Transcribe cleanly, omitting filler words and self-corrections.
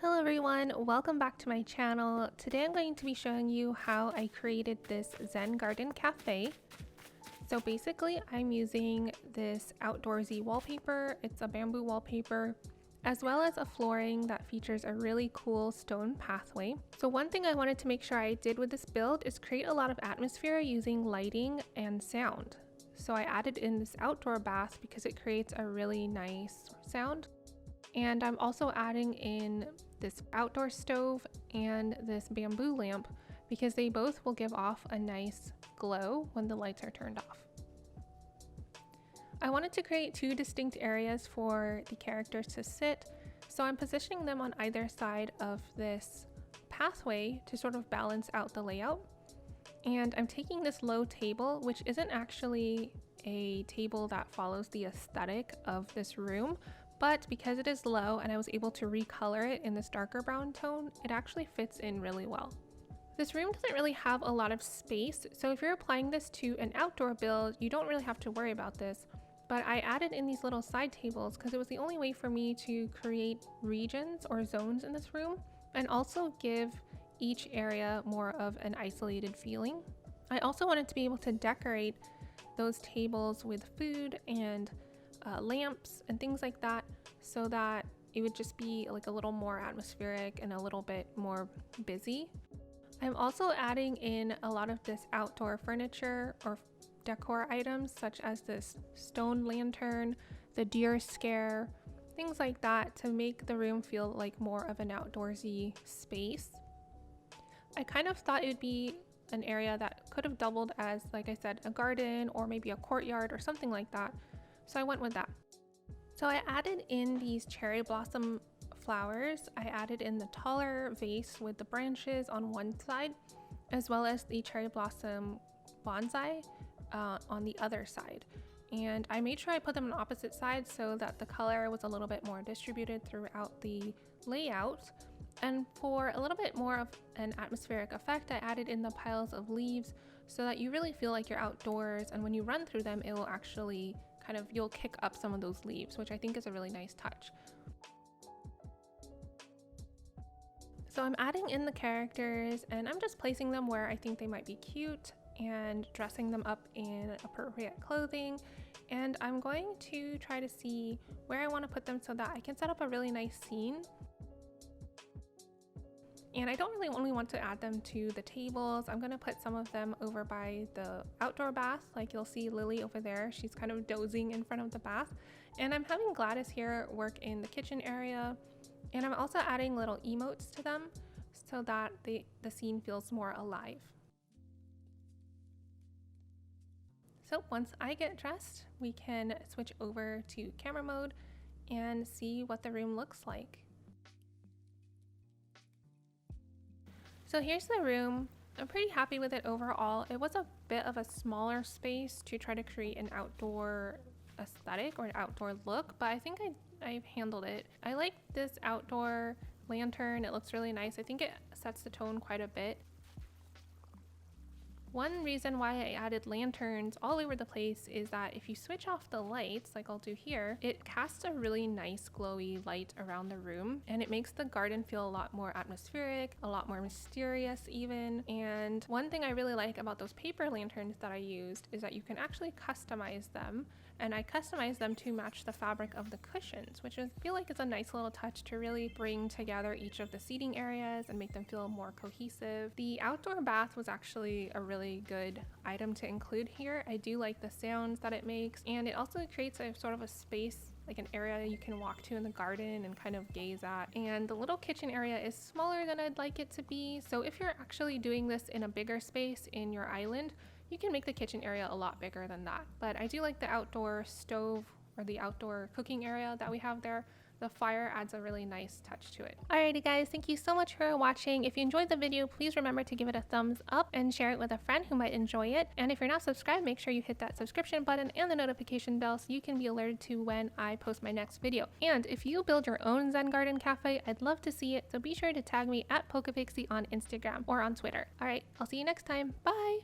Hello everyone, welcome back to my channel. Today I'm going to be showing you how I created this Zen garden cafe. So basically I'm using this outdoorsy wallpaper. It's a bamboo wallpaper, as well as a flooring that features a really cool stone pathway. So one thing I wanted to make sure I did with this build is create a lot of atmosphere using lighting and sound. So I added in this outdoor bath because it creates a really nice sound. And I'm also adding in this outdoor stove and this bamboo lamp because they both will give off a nice glow when the lights are turned off. I wanted to create two distinct areas for the characters to sit, so I'm positioning them on either side of this pathway to sort of balance out the layout. And I'm taking this low table, which isn't actually a table that follows the aesthetic of this room, but because it is low and I was able to recolor it in this darker brown tone, it actually fits in really well. This room doesn't really have a lot of space, so if you're applying this to an outdoor build, you don't really have to worry about this. But I added in these little side tables because it was the only way for me to create regions or zones in this room and also give each area more of an isolated feeling. I also wanted to be able to decorate those tables with food and lamps and things like that, so that it would just be like a little more atmospheric and a little bit more busy. I'm also adding in a lot of this outdoor furniture or decor items, such as this stone lantern, the deer scare, things like that, to make the room feel like more of an outdoorsy space. I kind of thought it would be an area that could have doubled as, like I said, a garden or maybe a courtyard or something like that. So I went with that. So I added in these cherry blossom flowers. I added in the taller vase with the branches on one side, as well as the cherry blossom bonsai on the other side. And I made sure I put them on opposite sides so that the color was a little bit more distributed throughout the layout. And for a little bit more of an atmospheric effect, I added in the piles of leaves so that you really feel like you're outdoors, and when you run through them, it will actually you'll kick up some of those leaves, which I think is a really nice touch. So I'm adding in the characters and I'm just placing them where I think they might be cute and dressing them up in appropriate clothing. And I'm going to try to see where I want to put them so that I can set up a really nice scene. And I don't really only want to add them to the tables. I'm going to put some of them over by the outdoor bath. Like you'll see Lily over there. She's kind of dozing in front of the bath. And I'm having Gladys here work in the kitchen area. And I'm also adding little emotes to them so that the scene feels more alive. So once I get dressed, we can switch over to camera mode and see what the room looks like. So here's the room. I'm pretty happy with it overall. It was a bit of a smaller space to try to create an outdoor aesthetic or an outdoor look, but I think I've handled it. I like this outdoor lantern. It looks really nice. I think it sets the tone quite a bit. One reason why I added lanterns all over the place is that if you switch off the lights, like I'll do here, it casts a really nice glowy light around the room, and it makes the garden feel a lot more atmospheric, a lot more mysterious even. And one thing I really like about those paper lanterns that I used is that you can actually customize them, and I customized them to match the fabric of the cushions, which I feel like is a nice little touch to really bring together each of the seating areas and make them feel more cohesive. The outdoor bath was actually a really good item to include here. I do like the sounds that it makes, and it also creates a sort of a space, like an area you can walk to in the garden and kind of gaze at. And the little kitchen area is smaller than I'd like it to be, so if you're actually doing this in a bigger space in your island, you can make the kitchen area a lot bigger than that. But I do like the outdoor stove or the outdoor cooking area that we have there. The fire adds a really nice touch to it. Alrighty guys, thank you so much for watching. If you enjoyed the video, please remember to give it a thumbs up and share it with a friend who might enjoy it. And if you're not subscribed, make sure you hit that subscription button and the notification bell so you can be alerted to when I post my next video. And if you build your own Zen garden cafe, I'd love to see it, so be sure to tag me at Pokepixie on Instagram or on Twitter. Alright, I'll see you next time. Bye!